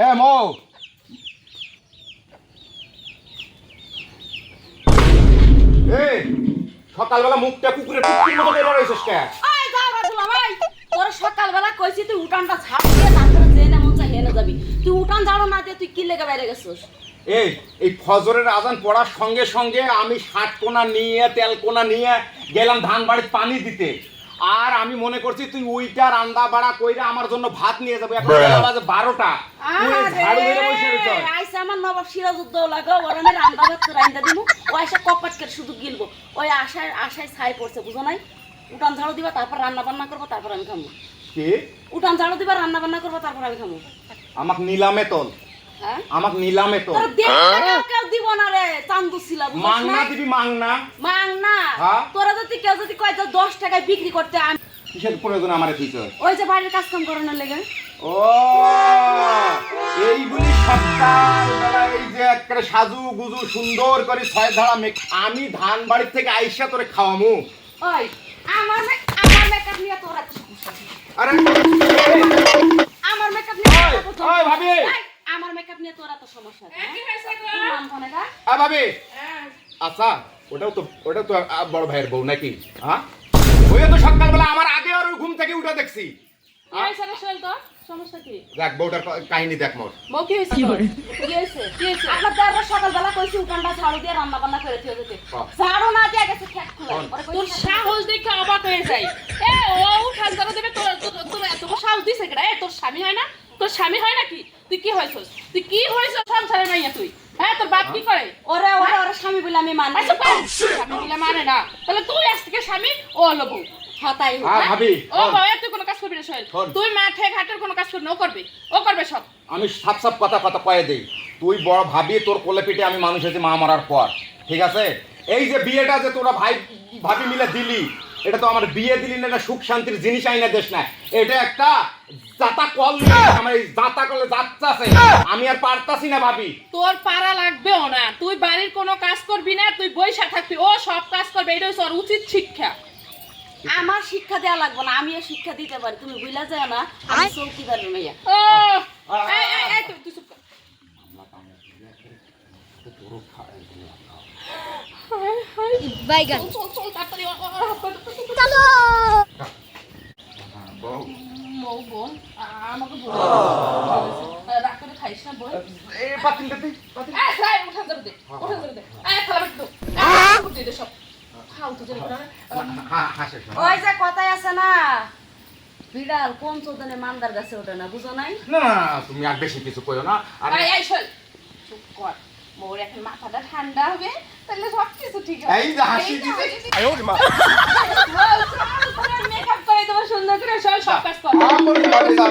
এ মৌ এই সকালবেলা মুখটা কুকুরের কুকুরের মতো বের হইছিস কে? এই যাও রাজুলা ভাই, তোর সকালবেলা কইছি তুই উঠানটা ছাড় দিয়ে তারপরে জেনে মন চাই হেনে যাবি। তুই উঠান ঝাড়ু না দিয়ে তুই কি লেগে বাইরে গেছিস? এই ফজরের আজান পড়ার সঙ্গে সঙ্গে আমি শাকপোনা নিয়ে তেলপোনা নিয়ে গেলাম ধান বাড়িতে পানি দিতে। আর আমি মনে করছি তুই উইটা রান্দা বাড়া কইরা আমার জন্য ভাত নিয়ে যাবে। এখন বেলা বাজে 12টা। তুই ঝাড়ু মেরে বসে রইছস। আইসা আমার নবাব সিরাজউদ্দৌলা গো ওরনে রান্দা ভাত রান্দা দিমু। ও আইসা কপাট করে শুধু গিলবো। ওই আশায় ছাই পড়ছে বুঝো নাই? উঠান ঝাড়ু দিবা তারপর রান্না বান্না করব তারপর আমি খামু। কি? উঠান ঝাড়ু দিবা রান্না বান্না করব তারপর আমি খামু। আমাক নিলামে তোল। হ্যাঁ? আমাক নিলামে তোল। তোর দেখ কেউ দিব না রে চান্দু ছিলা বুঝছ না? মাংনা দিবি মাংনা। মাংনা? হ্যাঁ? তোরা যদি কেউ যদি কয় 10 টাকায় বিক্রি করতে আমি কিসের প্রয়োজন আমারে দিছস? ওই যে বাড়ির কাজ কাম করানোর লেগে। ও এইগুলি সকালবেলা এই যে একটা সাজু গুজু সুন্দর করে ছয় ধারা আমি ধান বাড়ির থেকে আইসা তোরে খাওয়ামু। ওই আমার মেকআপ নিয়ে তোরা তো সমস্যা। আরে আমার মেকআপ নিয়ে ওই ভাবি আমার মেকআপ নিয়ে তোরা তো সমস্যা। কি হইছে গো? নাম কোনে গা? ভাবি আচ্ছা ওটাও তো বড় ভাইয়ের বউ নাকি? হ্যাঁ ওই তো সকালবেলা আমার আগে আর ওই ঘুম থেকে উঠে দেখছি। কি হইছে রে শৈল তোর? সমস্যা কি? দেখ বউটার কাহিনী দেখ মোর। বউ কি হইছে তোর? কি হইছে? কি হইছে? আপনার দাদা সকালবেলা কইছি উঠানটা ঝাড়ু দিয়ে রান্না বান্না করে দিতে যেতে। হ্যাঁ। ঝাড়ু না দিয়ে গেছে খেত খুলে। কোন? পরে তোর কইছি সাহস দেখে অবাক হয়ে যাই। ও উঠান ধরে দেবে তোর এত বড় সাহস দিছে কেডা? তোর স্বামী হয় না? তোর স্বামী হয় নাকি? তুই কি হইছস? তুই কি হইছস সংসারে মাইয়া তুই? হ্যাঁ তোর বাপ কি করে? ওরে স্বামী বলে আমি মানি। আচ্ছা স্বামী বলে মানে না। তাহলে তুই আজ থেকে স্বামী ও হলো বউ। হতাই ভাবি ও বউ তুই কোনো কাজ করবি না শৈল। তুই মাঠে ঘাটের কোনো কাজ করবি না, ও করবে সব। আমি সাপ সাপ কথা কয়ে দেই। তুই বড় ভাবি তোর কোলে পিঠে আমি মানুষ হয়েছি মা মরার পর। ঠিক আছে? এই যে বিয়েটা যে তোরা ভাবি মিলে দিলি, এটা তো আমার বিয়ে দিলি না, এটা সুখ শান্তির জিনিস আইনা দেশ না। এটা একটা জাতা কল আমার এই জাতা কলে যাচ্ছে। আমি আর পারতাছি না ভাবি। তোর পারা লাগবেও না। তুই বাড়ির কোনো কাজ করবি না, তুই বইসা থাকবি। ও সব কাজ করবে, এটা হচ্ছে ওর উচিত শিক্ষা। আমার শিক্ষা দেয়া লাগবে না, আমিও শিক্ষা দিতে পারি। তুমি বুঝলা যায় না আমি চৌকিদারের মেয়ে। ও এই তুই চুপ কর। বাইগান চল তাড়াতাড়ি চলো মৌ বোন আমাকে বল রাগ করে খাইস না বোন। উঠান যাবে দে খাবার দে উঠে দে সব খাও তো যাবে ওই যে কথাই আছে না, বিড়াল কোন চোদনে মান্দার গাছে ওঠে না, বুঝো নাই? না তুমি আর বেশি কিছু কইও না। আর এই শোন চুপ কর। মোর এখন মাথাটা ঠান্ডা হবে, তাহলে সব কিছু ঠিক হবে। এই যে হাসি দিছে মেকআপ করে দেবো সুন্দর করে সব কাজ কর। আমার বাড়ি যাও